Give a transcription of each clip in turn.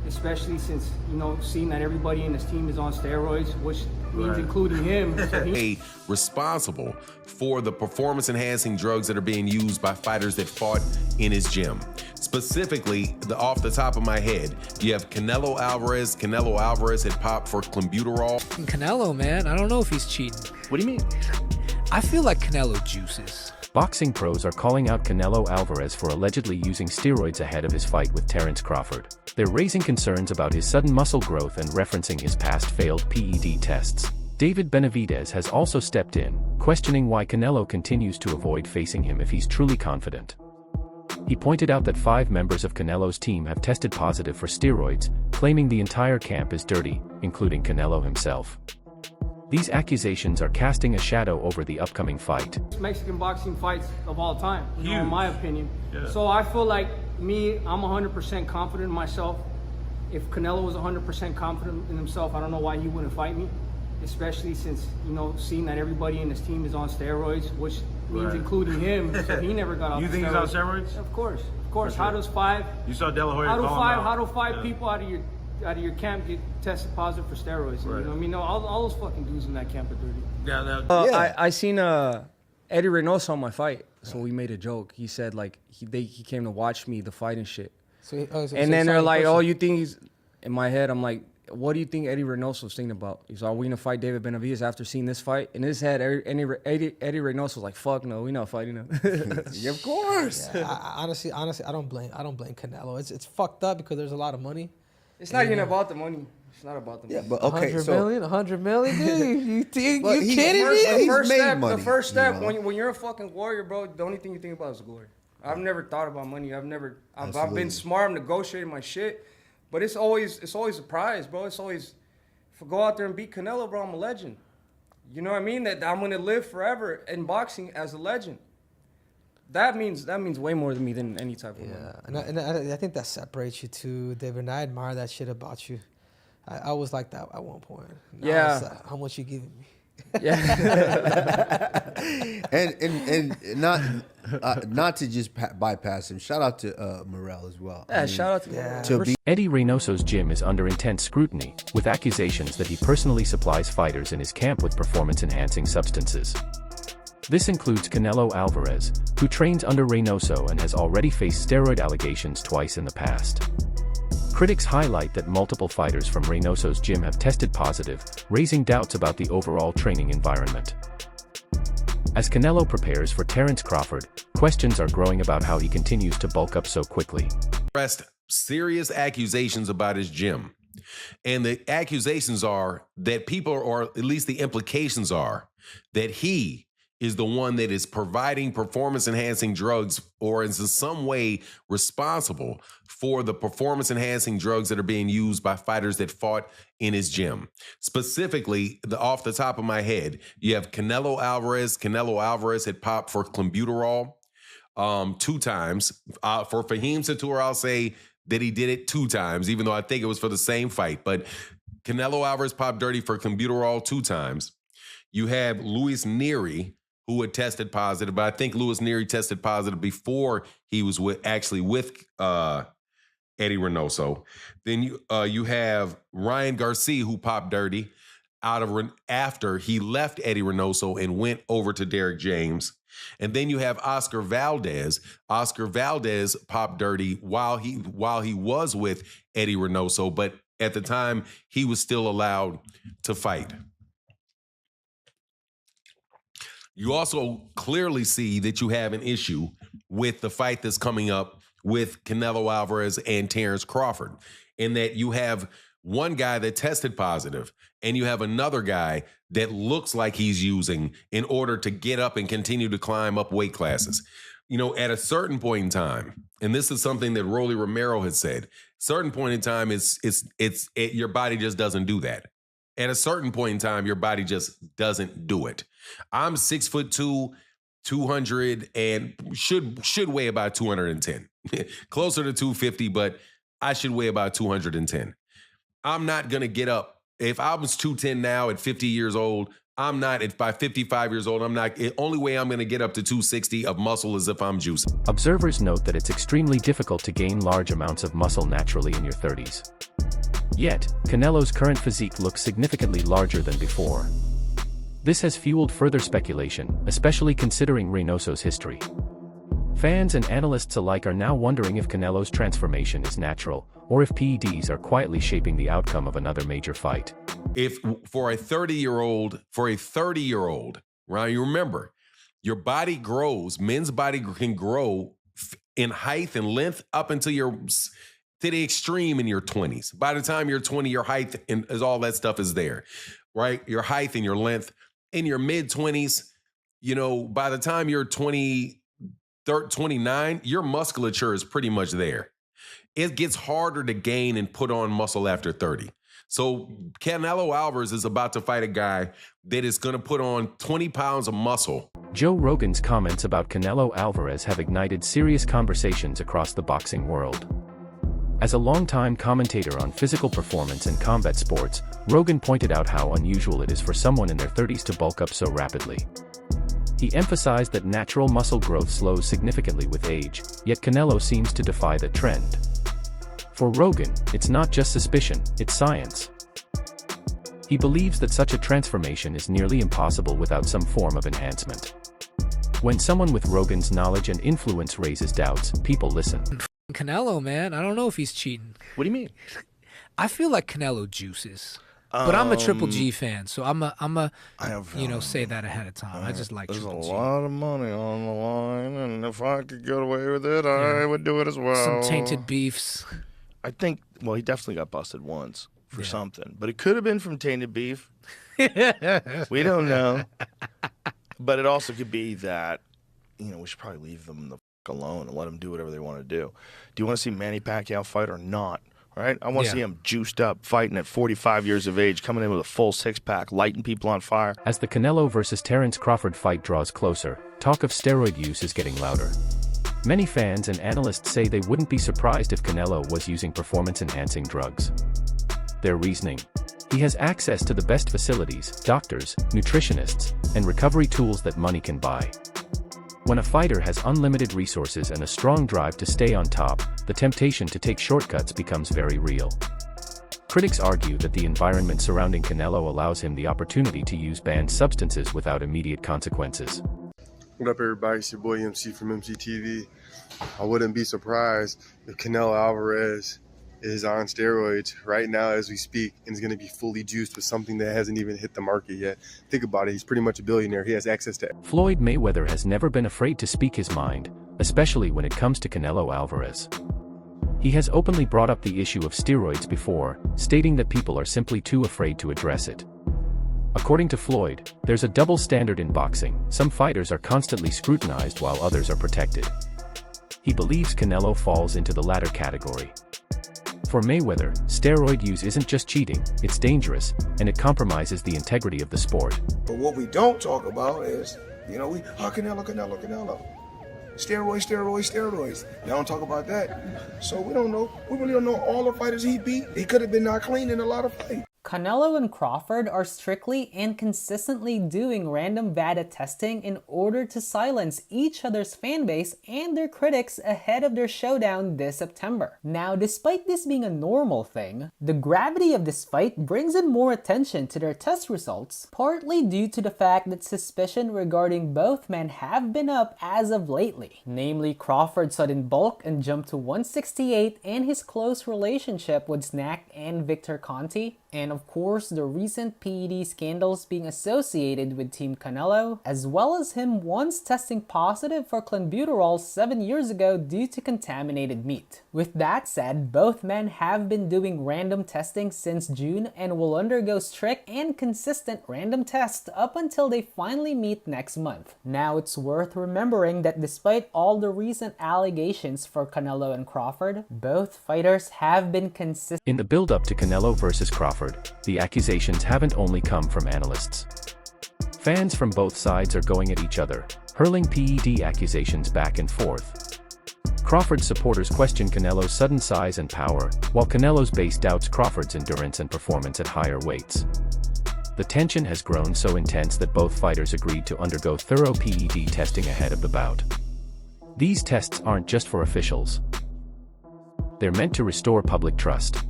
especially since, seeing that everybody in his team is on steroids, which means including him. So responsible for the performance-enhancing drugs that are being used by fighters that fought in his gym. Specifically, off the top of my head, you have Canelo Alvarez. Canelo Alvarez had popped for clenbuterol. Canelo, man, I don't know if he's cheating. What do you mean? I feel like Canelo juices. Boxing pros are calling out Canelo Alvarez for allegedly using steroids ahead of his fight with Terence Crawford. They're raising concerns about his sudden muscle growth and referencing his past failed PED tests. David Benavidez has also stepped in, questioning why Canelo continues to avoid facing him if he's truly confident. He pointed out that 5 members of Canelo's team have tested positive for steroids, claiming the entire camp is dirty, including Canelo himself. These accusations are casting a shadow over the upcoming fight. Mexican boxing fights of all time, in my opinion. Yeah. So I feel like I'm 100% confident in myself. If Canelo was 100% confident in himself, I don't know why he wouldn't fight me, especially since, seeing that everybody in his team is on steroids, which means including him. So he never got off You think he's on steroids? Of course. Sure. How does You saw De La Hoya how do five people out of your camp get tested positive for steroids? Right. You know what I mean? No, all those fucking dudes in that camp are dirty. Yeah. I seen Eddie Reynoso on my fight, so we made a joke. He said like he came to watch me the fight and shit. And then they're like, "Oh, you think he's?" In my head, I'm like, "What do you think Eddie Reynoso's thinking about?" He's like, "Are we gonna fight David Benavidez after seeing this fight?" In his head, Eddie Reynoso was like, "Fuck no, we not fighting him." Yeah, of course. Yeah, honestly, I don't blame Canelo. It's fucked up because there's a lot of money. It's not even about the money. It's not about the money. Yeah, but okay, 100 million, dude. You think you kidding me? The first step when you're a fucking warrior, bro, the only thing you think about is glory. I've never thought about money. I've been smart. I'm negotiating my shit, but it's always a prize, bro. It's always, if I go out there and beat Canelo, bro, I'm a legend. You know what I mean? That I'm gonna live forever in boxing as a legend. That means way more to me than any type of money. And I think that separates you too, David. And I admire that shit about you. I was like that at one point. Now it's like, how much you giving me? Yeah. and not to just bypass him. Shout out to Morel as well. Yeah, shout out to Eddie Reynoso's gym is under intense scrutiny, with accusations that he personally supplies fighters in his camp with performance-enhancing substances. This includes Canelo Alvarez, who trains under Reynoso and has already faced steroid allegations twice in the past. Critics highlight that multiple fighters from Reynoso's gym have tested positive, raising doubts about the overall training environment. As Canelo prepares for Terence Crawford, questions are growing about how he continues to bulk up so quickly. Pressed serious accusations about his gym. And the accusations are that people, or at least the implications are, that he is the one that is providing performance-enhancing drugs or is in some way responsible for the performance-enhancing drugs that are being used by fighters that fought in his gym. Specifically, off the top of my head, you have Canelo Alvarez. Canelo Alvarez had popped for clenbuterol 2 times. For Fahim Satur, I'll say that he did it 2 times, even though I think it was for the same fight. But Canelo Alvarez popped dirty for clenbuterol 2 times. You have Luis Nery, who had tested positive, but I think Luis Nery tested positive before he was with Eddie Reynoso. Then you have Ryan Garcia, who popped dirty after he left Eddie Reynoso and went over to Derek James. And then you have Oscar Valdez. Oscar Valdez popped dirty while he was with Eddie Reynoso, but at the time he was still allowed to fight. You also clearly see that you have an issue with the fight that's coming up with Canelo Alvarez and Terence Crawford, in that you have one guy that tested positive and you have another guy that looks like he's using in order to get up and continue to climb up weight classes. You know, at a certain point in time, and this is something that Rolly Romero has said, certain point in time, your body just doesn't do that. At a certain point in time, your body just doesn't do it. I'm 6'2", 200, and should weigh about 210. Closer to 250, but I should weigh about 210. I'm not going to get up. If I was 210 now at 50 years old, I'm not. If by 55 years old, I'm not. The only way I'm going to get up to 260 of muscle is if I'm juicing. Observers note that it's extremely difficult to gain large amounts of muscle naturally in your 30s. Yet, Canelo's current physique looks significantly larger than before. This has fueled further speculation, especially considering Reynoso's history. Fans and analysts alike are now wondering if Canelo's transformation is natural, or if PEDs are quietly shaping the outcome of another major fight. If for a 30-year-old, right, you remember, your body grows, men's body can grow in height and length up until to the extreme in your 20s. By the time you're 20, your height and all that stuff is there, right? Your height and your length. In your mid-20s, by the time you're 29, your musculature is pretty much there. It gets harder to gain and put on muscle after 30. So Canelo Alvarez is about to fight a guy that is going to put on 20 pounds of muscle. Joe Rogan's comments about Canelo Alvarez have ignited serious conversations across the boxing world. As a longtime commentator on physical performance and combat sports, Rogan pointed out how unusual it is for someone in their 30s to bulk up so rapidly. He emphasized that natural muscle growth slows significantly with age, yet Canelo seems to defy the trend. For Rogan, it's not just suspicion, it's science. He believes that such a transformation is nearly impossible without some form of enhancement. When someone with Rogan's knowledge and influence raises doubts, people listen. Canelo, man, I don't know if he's cheating. What do you mean? I feel like Canelo juices. But I'm a Triple G fan, so I'm a say that ahead of time. I just like Triple G. There's a lot of money on the line, and if I could get away with it, I would do it as well. Some tainted beefs. I think, he definitely got busted once for something, but it could have been from tainted beef. We don't know. But it also could be that, we should probably leave them the alone and let them do whatever they want to do. Do you want to see Manny Pacquiao fight or not? Right? I want to see him juiced up, fighting at 45 years of age, coming in with a full six-pack, lighting people on fire. As the Canelo versus Terence Crawford fight draws closer, talk of steroid use is getting louder. Many fans and analysts say they wouldn't be surprised if Canelo was using performance-enhancing drugs. Their reasoning: he has access to the best facilities, doctors, nutritionists, and recovery tools that money can buy. When a fighter has unlimited resources and a strong drive to stay on top, the temptation to take shortcuts becomes very real. Critics argue that the environment surrounding Canelo allows him the opportunity to use banned substances without immediate consequences. What up, everybody? It's your boy MC from MCTV. I wouldn't be surprised if Canelo Alvarez is on steroids right now as we speak and is going to be fully juiced with something that hasn't even hit the market yet. Think about it. He's pretty much a billionaire. He has access to... Floyd Mayweather has never been afraid to speak his mind, especially when it comes to Canelo Alvarez. He has openly brought up the issue of steroids before, stating that people are simply too afraid to address it. According to Floyd, there's a double standard in boxing. Some fighters are constantly scrutinized while others are protected. He believes Canelo falls into the latter category. For Mayweather, steroid use isn't just cheating, it's dangerous, and it compromises the integrity of the sport. But what we don't talk about is, Canelo. Steroids. Y'all don't talk about that. So we don't know. We really don't know all the fighters he beat. He could have been not clean in a lot of fights. Canelo and Crawford are strictly and consistently doing random VADA testing in order to silence each other's fanbase and their critics ahead of their showdown this September. Now, despite this being a normal thing, the gravity of this fight brings in more attention to their test results, partly due to the fact that suspicion regarding both men have been up as of lately. Namely, Crawford's sudden bulk and jump to 168 and his close relationship with Snack and Victor Conti, and of course the recent PED scandals being associated with Team Canelo, as well as him once testing positive for clenbuterol 7 years ago due to contaminated meat. With that said, both men have been doing random testing since June and will undergo strict and consistent random tests up until they finally meet next month. Now, it's worth remembering that despite all the recent allegations for Canelo and Crawford, both fighters have been consistent. In the build-up to Canelo versus Crawford, the accusations haven't only come from analysts. Fans from both sides are going at each other, hurling PED accusations back and forth. Crawford's supporters question Canelo's sudden size and power, while Canelo's base doubts Crawford's endurance and performance at higher weights. The tension has grown so intense that both fighters agreed to undergo thorough PED testing ahead of the bout. These tests aren't just for officials. They're meant to restore public trust.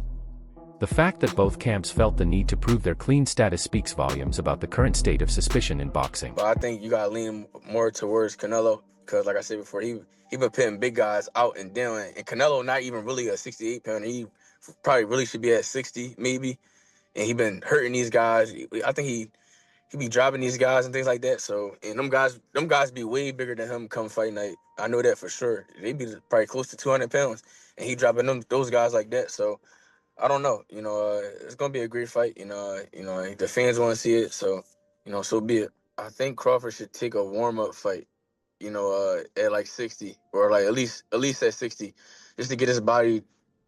The fact that both camps felt the need to prove their clean status speaks volumes about the current state of suspicion in boxing. But I think you gotta lean more towards Canelo, because like I said before, he been pitting big guys out and down, and Canelo not even really a 68 pounder. He probably really should be at 60 maybe, and he been hurting these guys. I think he be dropping these guys and things like that. So, and them guys be way bigger than him come fight night. I know that for sure. They be probably close to 200 pounds, and he dropping those guys like that. So, I don't know. It's gonna be a great fight. The fans want to see it, so so be it. I think Crawford should take a warm up fight. At like 60, or like at least at 60, just to get his body,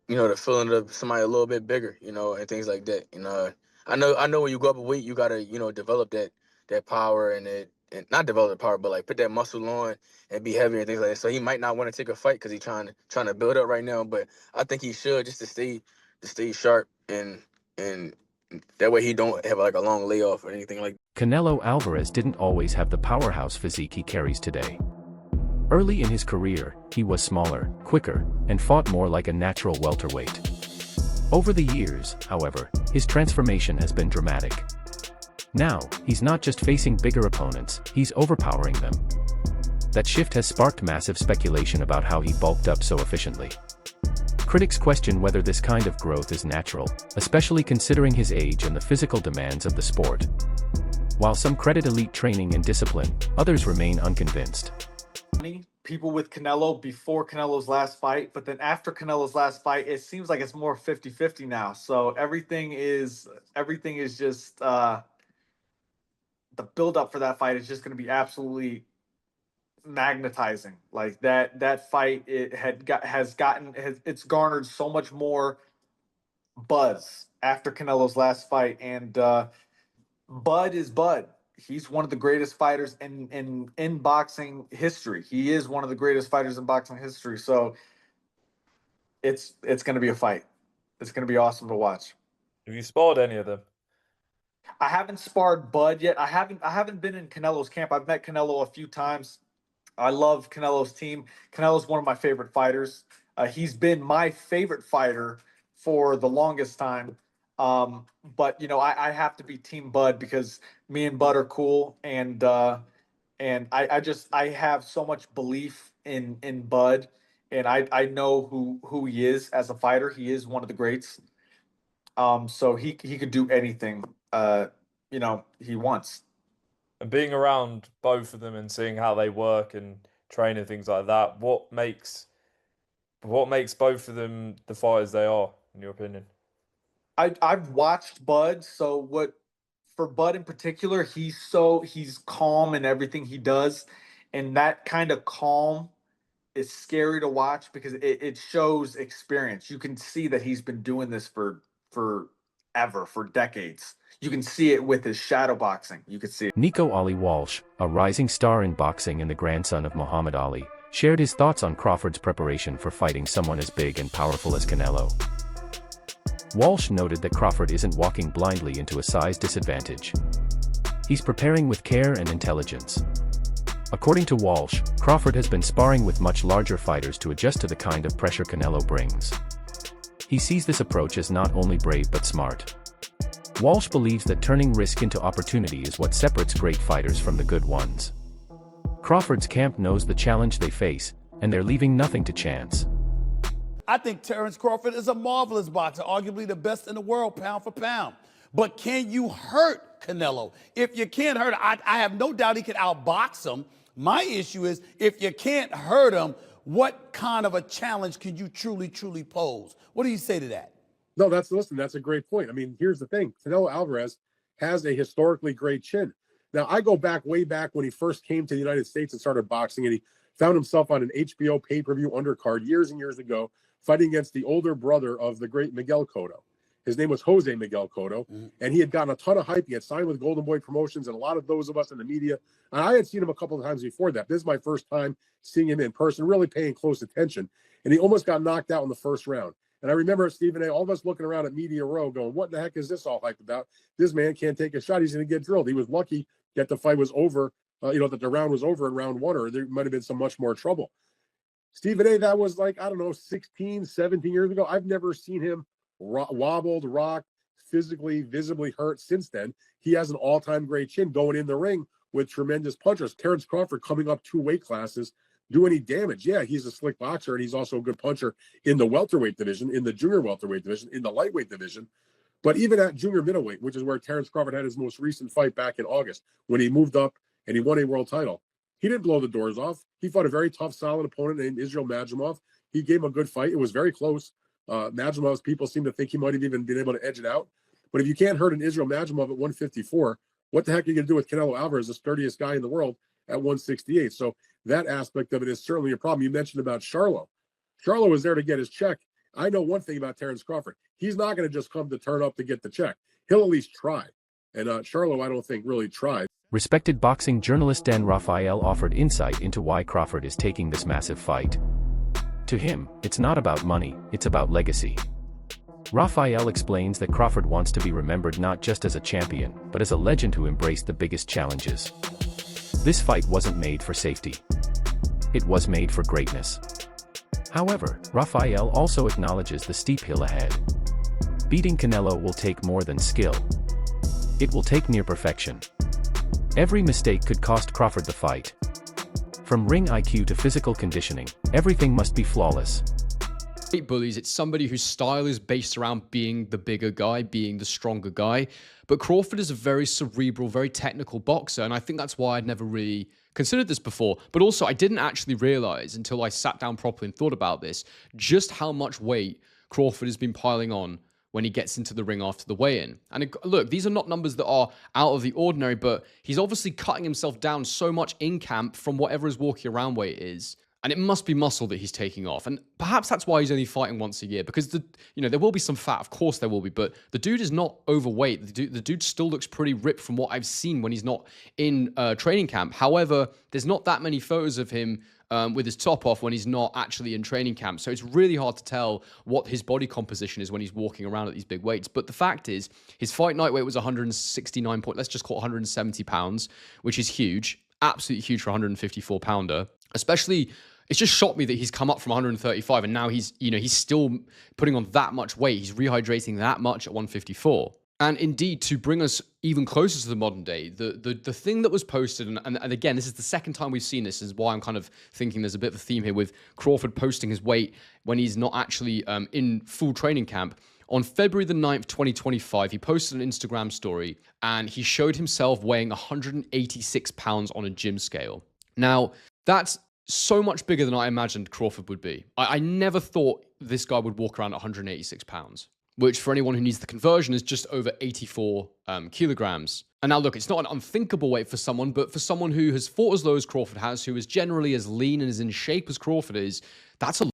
to feeling of somebody a little bit bigger, and things like that. I know when you go up a weight, you gotta develop that power and not develop the power, but like put that muscle on and be heavier and things like that. So he might not want to take a fight because he's trying to build up right now, but I think he should, just to stay sharp and that way he don't have like a long layoff or anything like that. Canelo Alvarez didn't always have the powerhouse physique he carries today. Early in his career, he was smaller, quicker, and fought more like a natural welterweight. Over the years, however, his transformation has been dramatic. Now, he's not just facing bigger opponents, he's overpowering them. That shift has sparked massive speculation about how he bulked up so efficiently. Critics question whether this kind of growth is natural, especially considering his age and the physical demands of the sport. While some credit elite training and discipline, others remain unconvinced. People with Canelo before Canelo's last fight, but then after Canelo's last fight, it seems like it's more 50-50 now. So everything is just the build-up for that fight is just going to be absolutely magnetizing. Like that fight, it's garnered so much more buzz after Canelo's last fight, and Bud is Bud. He's one of the greatest fighters in boxing history. He is one of the greatest fighters in boxing history. So it's going to be a fight. It's going to be awesome to watch. Have you sparred any of them? I haven't sparred Bud yet. I haven't been in Canelo's camp. I've met Canelo a few times. I love Canelo's team. Canelo's one of my favorite fighters. He's been my favorite fighter for the longest time. But I have to be Team Bud because me and Bud are cool, and I have so much belief in Bud, and I know who he is as a fighter. He is one of the greats. So he could do anything he wants. And being around both of them and seeing how they work and train and things like that, what makes both of them the fighters they are, in your opinion? I've watched Bud, so for Bud in particular, he's calm in everything he does, and that kind of calm is scary to watch because it shows experience. You can see that he's been doing this for decades. You can see it with his shadow boxing. You can see it. Nico Ali Walsh, a rising star in boxing and the grandson of Muhammad Ali, shared his thoughts on Crawford's preparation for fighting someone as big and powerful as Canelo. Walsh noted that Crawford isn't walking blindly into a size disadvantage. He's preparing with care and intelligence. According to Walsh, Crawford has been sparring with much larger fighters to adjust to the kind of pressure Canelo brings. He sees this approach as not only brave but smart. Walsh believes that turning risk into opportunity is what separates great fighters from the good ones. Crawford's camp knows the challenge they face, and they're leaving nothing to chance. I think Terence Crawford is a marvelous boxer, arguably the best in the world, pound for pound. But can you hurt Canelo? If you can't hurt him, I have no doubt he can outbox him. My issue is, if you can't hurt him, what kind of a challenge can you truly pose? What do you say to that? No, that's a great point. I mean, here's the thing. Canelo Alvarez has a historically great chin. Now, I go way back when he first came to the United States and started boxing, and he found himself on an HBO pay-per-view undercard years and years ago, fighting against the older brother of the great Miguel Cotto. His name was Jose Miguel Cotto, and he had gotten a ton of hype. He had signed with Golden Boy Promotions, and a lot of those of us in the media. And I had seen him a couple of times before that. This is my first time seeing him in person, really paying close attention. And he almost got knocked out in the first round. And I remember Stephen A., all of us looking around at Media Row going, what the heck is this all hype about? This man can't take a shot. He's going to get drilled. He was lucky that the fight was over, that the round was over in round one, or there might have been some much more trouble. Stephen A., that was 16, 17 years ago. I've never seen him wobbled, rocked, physically, visibly hurt since then. He has an all-time great chin going in the ring with tremendous punchers. Terence Crawford coming up 2 weight classes, do any damage? Yeah, he's a slick boxer, and he's also a good puncher in the welterweight division, in the junior welterweight division, in the lightweight division. But even at junior middleweight, which is where Terence Crawford had his most recent fight back in August, when he moved up and he won a world title, he didn't blow the doors off. He fought a very tough, solid opponent named Israel Madrimov. He gave him a good fight. It was very close. Madrimov's people seem to think he might have even been able to edge it out. But if you can't hurt an Israel Madrimov at 154, what the heck are you going to do with Canelo Alvarez, the sturdiest guy in the world, at 168? So that aspect of it is certainly a problem. You mentioned about Charlo. Charlo was there to get his check. I know one thing about Terence Crawford. He's not going to just come to turn up to get the check. He'll at least try. And Charlo, I don't think, really tried. Respected boxing journalist Dan Rafael offered insight into why Crawford is taking this massive fight. To him, it's not about money, it's about legacy. Rafael explains that Crawford wants to be remembered not just as a champion, but as a legend who embraced the biggest challenges. This fight wasn't made for safety. It was made for greatness. However, Rafael also acknowledges the steep hill ahead. Beating Canelo will take more than skill. It will take near perfection. Every mistake could cost Crawford the fight. From ring IQ to physical conditioning, everything must be flawless. Bullies, it's somebody whose style is based around being the bigger guy, being the stronger guy. But Crawford is a very cerebral, very technical boxer, and I think that's why I'd never really considered this before. But also, I didn't actually realize until I sat down properly and thought about this, just how much weight Crawford has been piling on when he gets into the ring after the weigh-in. And look, these are not numbers that are out of the ordinary, but he's obviously cutting himself down so much in camp from whatever his walking around weight is. And it must be muscle that he's taking off. And perhaps that's why he's only fighting once a year, because there will be some fat, of course there will be, but the dude is not overweight. The dude still looks pretty ripped from what I've seen when he's not in training camp. However, there's not that many photos of him with his top off when he's not actually in training camp. So it's really hard to tell what his body composition is when he's walking around at these big weights. But the fact is, his fight night weight was 169 let's just call it 170 pounds, which is huge, absolutely huge for a 154 pounder. Especially, it's just shocked me that he's come up from 135 and now he's still putting on that much weight. He's rehydrating that much at 154. And indeed, to bring us even closer to the modern day, the thing that was posted, and again, this is the second time we've seen this, is why I'm kind of thinking there's a bit of a theme here with Crawford posting his weight when he's not actually in full training camp. On February the 9th, 2025, he posted an Instagram story and he showed himself weighing 186 pounds on a gym scale. Now, that's so much bigger than I imagined Crawford would be. I never thought this guy would walk around at 186 pounds, which for anyone who needs the conversion is just over 84 kilograms. And now look, it's not an unthinkable weight for someone, but for someone who has fought as low as Crawford has, who is generally as lean and as in shape as Crawford is, that's a